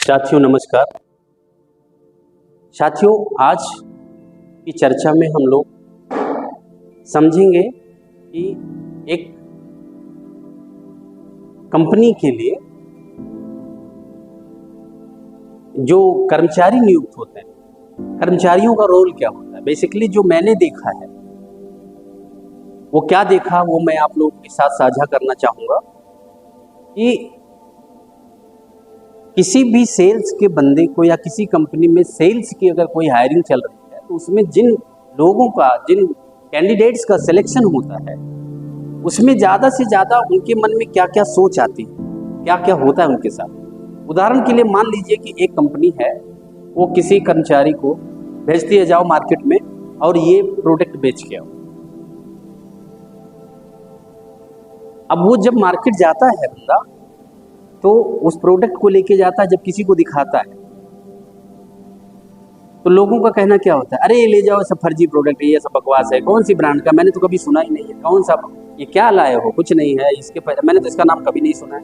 साथियों नमस्कार। साथियों आज की चर्चा में हम लोग समझेंगे कि एक कंपनी के लिए जो कर्मचारी नियुक्त होते हैं, कर्मचारियों का रोल क्या होता है। बेसिकली जो मैंने देखा है वो क्या देखा वो मैं आप लोगों के साथ साझा करना चाहूँगा कि किसी भी सेल्स के बंदे को या किसी कंपनी में सेल्स की अगर कोई हायरिंग चल रही है तो उसमें जिन लोगों का, जिन कैंडिडेट्स का सिलेक्शन होता है उसमें ज़्यादा से ज़्यादा उनके मन में क्या क्या सोच आती है, क्या क्या होता है उनके साथ। उदाहरण के लिए मान लीजिए कि एक कंपनी है, वो किसी कर्मचारी को भेजती है जाओ मार्केट में और ये प्रोडक्ट बेच के आओ। अब वो जब मार्केट जाता है बंदा तो उस प्रोडक्ट को लेके जाता है, जब किसी को दिखाता है तो लोगों का कहना क्या होता है, अरे ये ले जाओ, सब फर्जी प्रोडक्ट है, ये सब बकवास है, कौन सी ब्रांड का, मैंने तो कभी सुना ही नहीं है, कौन सा, ये क्या लाए हो, कुछ नहीं है, इसके मैंने तो इसका नाम कभी नहीं सुना है।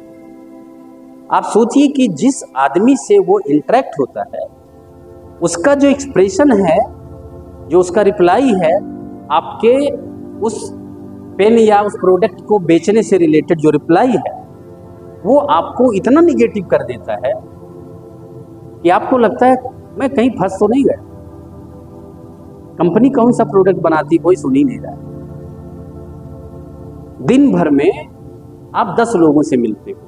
आप सोचिए कि जिस आदमी से वो इंटरेक्ट होता है उसका जो एक्सप्रेशन है, जो उसका रिप्लाई है, आपके उस पेन या उस प्रोडक्ट को बेचने से रिलेटेड जो रिप्लाई है वो आपको इतना निगेटिव कर देता है कि आपको लगता है मैं कहीं फंस तो नहीं गया, कंपनी कौन सा प्रोडक्ट बनाती कोई सुन ही नहीं रहा। दिन भर में आप 10 लोगों से मिलते हो।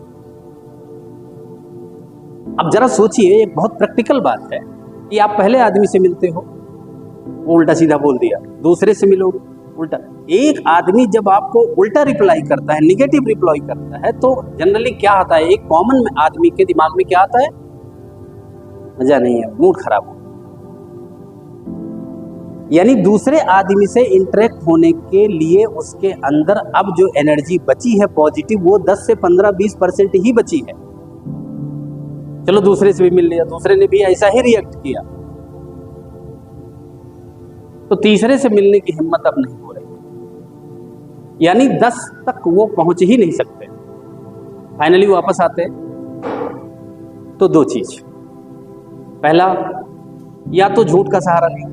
अब जरा सोचिए, एक बहुत प्रैक्टिकल बात है कि आप पहले आदमी से मिलते हो, वो उल्टा सीधा बोल दिया, दूसरे से मिलोगे उल्टा। एक आदमी जब आपको उल्टा रिप्लाई करता है, निगेटिव रिप्लाई करता है, तो जनरली क्या आता है, एक कॉमन आदमी के दिमाग में क्या आता है, मजा नहीं है, मूड खराब हो। यानी दूसरे आदमी से इंटरेक्ट होने के लिए उसके अंदर अब जो एनर्जी बची है पॉजिटिव, वो 10 से 15-20% ही बची है। चलो दूसरे से भी मिल लिया, दूसरे ने भी ऐसा ही रिएक्ट किया, तो तीसरे से मिलने की हिम्मत अब नहीं हो रही, यानी 10 तक वो पहुंच ही नहीं सकते। फाइनली वापस आते तो 2 चीज, पहला या तो झूठ का सहारा लिया,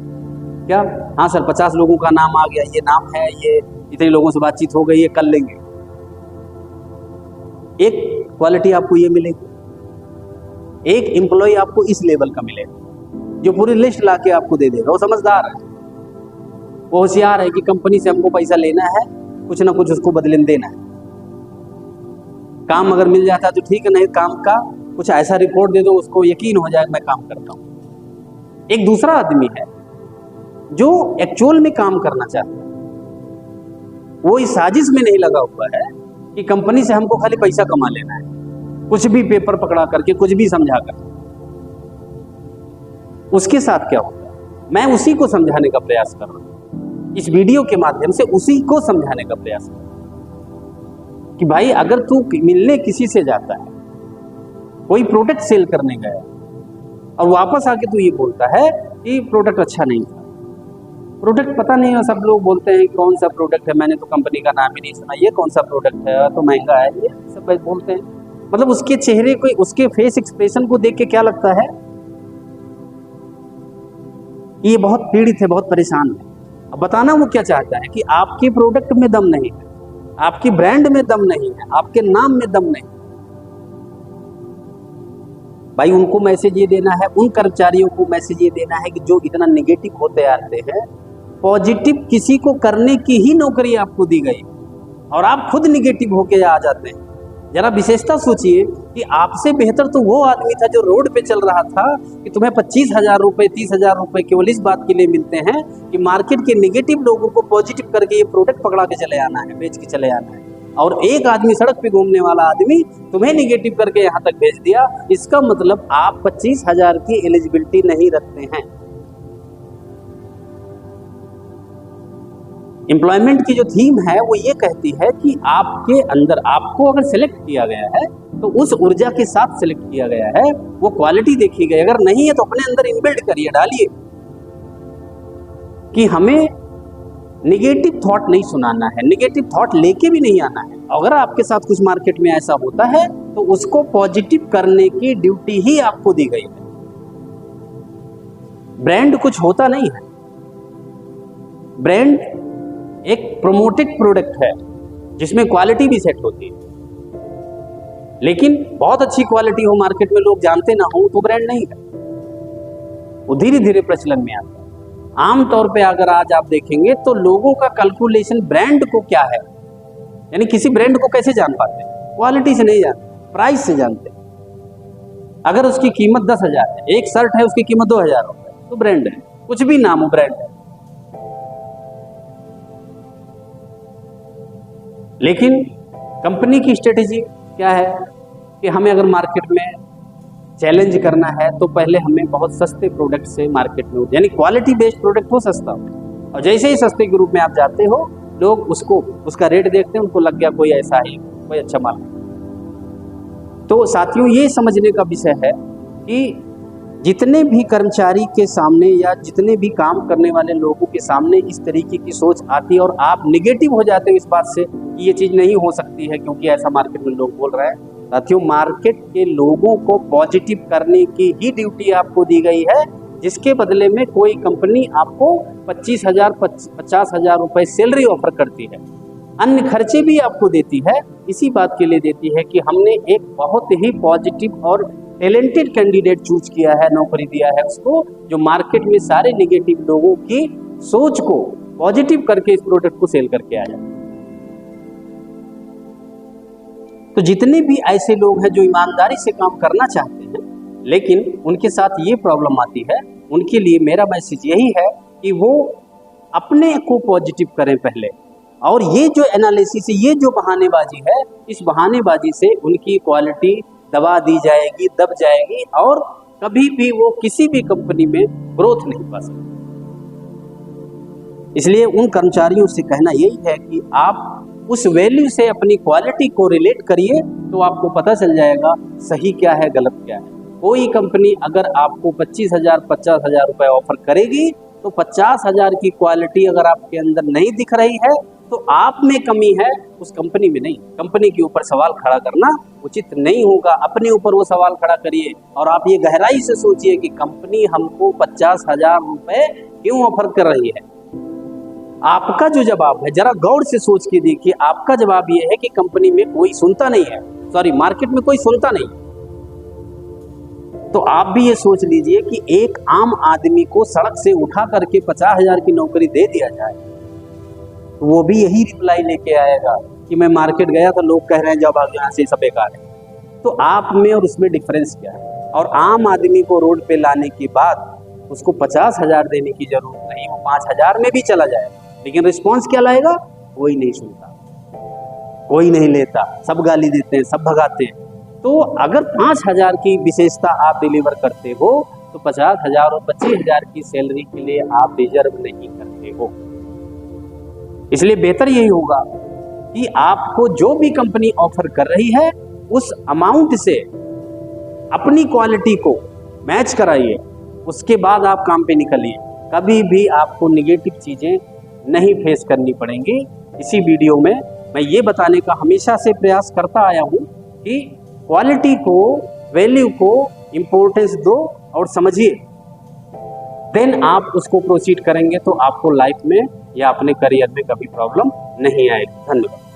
क्या हाँ सर 50 लोगों का नाम आ गया, ये नाम है, ये इतने लोगों से बातचीत हो गई, ये कर लेंगे। एक क्वालिटी आपको ये मिलेगी, एक एम्प्लॉय आपको इस लेवल का मिलेगा जो पूरी लिस्ट ला के आपको दे देगा। वो समझदार है, वो होशियार है कि कंपनी से हमको पैसा लेना है, कुछ ना कुछ उसको बदले में देना है। काम अगर मिल जाता है तो ठीक है, नहीं काम का कुछ ऐसा रिपोर्ट दे दो उसको यकीन हो जाए मैं काम करता हूँ। एक दूसरा आदमी है जो एक्चुअल में काम करना चाहता है, वो इस साजिश में नहीं लगा हुआ है कि कंपनी से हमको खाली पैसा कमा लेना है, कुछ भी पेपर पकड़ा करके, कुछ भी समझा कर। उसके साथ क्या होता है, मैं उसी को समझाने का प्रयास कर रहा हूं इस वीडियो के माध्यम से, उसी को समझाने का प्रयास कर कि भाई अगर तू मिलने किसी से जाता है, कोई प्रोडक्ट सेल करने गया और वापस आके तू ये बोलता है कि प्रोडक्ट अच्छा नहीं था, प्रोडक्ट पता नहीं है, सब लोग बोलते हैं कौन सा प्रोडक्ट है, मैंने तो कंपनी का नाम ही नहीं सुना, ये कौन सा प्रोडक्ट है, तो महंगा है, ये सब बोलते हैं। मतलब उसके चेहरे को, उसके फेस एक्सप्रेशन को देख के क्या लगता है, ये बहुत पीड़ित है, बहुत परेशान है। अब बताना वो क्या चाहता है कि आपके प्रोडक्ट में दम नहीं है, आपकी ब्रांड में दम नहीं है, आपके नाम में दम नहीं। भाई उनको मैसेज ये देना है, उन कर्मचारियों को मैसेज ये देना है कि जो इतना नेगेटिव होते आते हैं, पॉजिटिव किसी को करने की ही नौकरी आपको दी गई और आप खुद निगेटिव होके आ जाते हैं। जरा विशेषता सोचिए कि आपसे बेहतर तो वो आदमी था जो रोड पे चल रहा था कि तुम्हें 25,000 रुपए 30,000 रुपए केवल इस बात के लिए मिलते हैं कि मार्केट के नेगेटिव लोगों को पॉजिटिव करके ये प्रोडक्ट पकड़ा के चले आना है, बेच के चले आना है। और एक आदमी, सड़क पे घूमने वाला आदमी, तुम्हें निगेटिव करके यहाँ तक भेज दिया। इसका मतलब आप 25,000 की एलिजिबिलिटी नहीं रखते हैं। एम्प्लॉयमेंट की जो थीम है वो ये कहती है कि आपके अंदर, आपको अगर सिलेक्ट किया गया है तो उस ऊर्जा के साथ सिलेक्ट किया गया है, वो क्वालिटी देखी गई। अगर नहीं है तो अपने अंदर इनबिल्ड करिए, डालिए कि हमें निगेटिव थॉट नहीं सुनाना है, निगेटिव थॉट लेके भी नहीं आना है। अगर आपके साथ कुछ मार्केट में ऐसा होता है तो उसको पॉजिटिव करने की ड्यूटी ही आपको दी गई है। ब्रांड कुछ होता नहीं है, ब्रांड एक प्रोमोटेड प्रोडक्ट है जिसमें क्वालिटी भी सेट होती है। लेकिन बहुत अच्छी क्वालिटी हो, मार्केट में लोग जानते ना हो, तो ब्रांड नहीं है, वो धीरे धीरे प्रचलन में आता है। आमतौर पे अगर आज आप देखेंगे तो लोगों का कैलकुलेशन ब्रांड को क्या है, यानी किसी ब्रांड को कैसे जान पाते हैं? क्वालिटी से नहीं जानते, प्राइस से जानते हैं। अगर उसकी कीमत 10,000 है, एक शर्ट है उसकी कीमत 2,000 रुपए, तो ब्रांड है, कुछ भी नाम हो ब्रांड है। लेकिन कंपनी की स्ट्रेटेजी क्या है कि हमें अगर मार्केट में चैलेंज करना है तो पहले हमें बहुत सस्ते प्रोडक्ट से मार्केट में, यानी क्वालिटी बेस्ड प्रोडक्ट हो, सस्ता हो, और जैसे ही सस्ते के रूप में आप जाते हो, लोग उसका रेट देखते हैं, उनको लग गया कोई ऐसा है, कोई अच्छा माल। तो साथियों, ये समझने का विषय है कि जितने भी कर्मचारी के सामने या जितने भी काम करने वाले लोगों के सामने इस तरीके की सोच आती है और आप निगेटिव हो जाते हो इस बात से कि ये चीज़ नहीं हो सकती है क्योंकि ऐसा मार्केट में लोग बोल रहे हैं, साथियों, मार्केट के लोगों को पॉजिटिव करने की ही ड्यूटी आपको दी गई है, जिसके बदले में कोई कंपनी आपको 25,000 50,000 रुपए सैलरी ऑफर करती है, अन्य खर्चे भी आपको देती है। इसी बात के लिए देती है कि हमने एक बहुत ही पॉजिटिव और टैलेंटेड कैंडिडेट चूज किया है, नौकरी दिया है उसको, जो मार्केट में सारे नेगेटिव लोगों की सोच को पॉजिटिव करके इस प्रोडक्ट को सेल करके आया। तो जितने भी ऐसे लोग हैं जो ईमानदारी से काम करना चाहते हैं लेकिन उनके साथ ये प्रॉब्लम आती है, उनके लिए मेरा मैसेज यही है कि वो अपने को पॉजिटिव करें पहले, और ये जो एनालिसिस, ये जो बहानेबाजी है, इस बहानेबाजी से उनकी क्वालिटी दबा दी जाएगी, दब जाएगी, और कभी भी वो किसी भी कंपनी में ग्रोथ नहीं पा सकते। इसलिए उन कर्मचारियों से कहना यही है कि आप उस वैल्यू से अपनी क्वालिटी को रिलेट करिए, तो आपको पता चल जाएगा सही क्या है, गलत क्या है। कोई कंपनी अगर आपको 25,000 50,000 रुपए ऑफर करेगी तो 50,000 की क्वालिटी अगर आपके अंदर नहीं दिख रही है तो आप में कमी है, उस कंपनी में नहीं। कंपनी के ऊपर सवाल खड़ा करना उचित नहीं होगा, अपने ऊपर वो सवाल खड़ा करिए और आप ये गहराई से सोचिए कि कंपनी हमको 50,000 रुपए क्यों ऑफर कर रही है। आपका जो जवाब है, जरा गौर से सोच के देखिए, आपका जवाब ये है कि कंपनी में कोई सुनता नहीं है, सॉरी मार्केट में कोई सुनता नहीं। तो आप भी ये सोच लीजिए कि एक आम आदमी को सड़क से उठा करके 50,000 की नौकरी दे दिया जाए तो वो भी यही रिप्लाई लेके आएगा कि मैं मार्केट गया तो लोग कह रहे हैं जब आप यहाँ से सब बेकार है। तो आप में और उसमें डिफरेंस क्या है? और आम आदमी को रोड पे लाने के बाद उसको 50,000 देने की जरूरत नहीं, वो 5,000 में भी चला जाएगा, लेकिन रिस्पॉन्स क्या लाएगा? कोई नहीं सुनता, कोई नहीं लेता, सब गाली देते हैं, सब भगाते हैं। तो अगर 5,000 की विशेषता आप डिलीवर करते हो तो 50,000 और 25,000 की सैलरी के लिए आप डिजर्व नहीं करते हो। इसलिए बेहतर यही होगा कि आपको जो भी कंपनी ऑफर कर रही है उस अमाउंट से अपनी क्वालिटी को मैच कराइए, उसके बाद आप काम पे निकलिए। कभी भी आपको नेगेटिव चीजें नहीं फेस करनी पड़ेंगी। इसी वीडियो में मैं ये बताने का हमेशा से प्रयास करता आया हूँ कि क्वालिटी को, वैल्यू को इम्पोर्टेंस दो और समझिए, देन आप उसको प्रोसीड करेंगे तो आपको लाइफ में या अपने करियर में कभी प्रॉब्लम नहीं आएगी। धन्यवाद।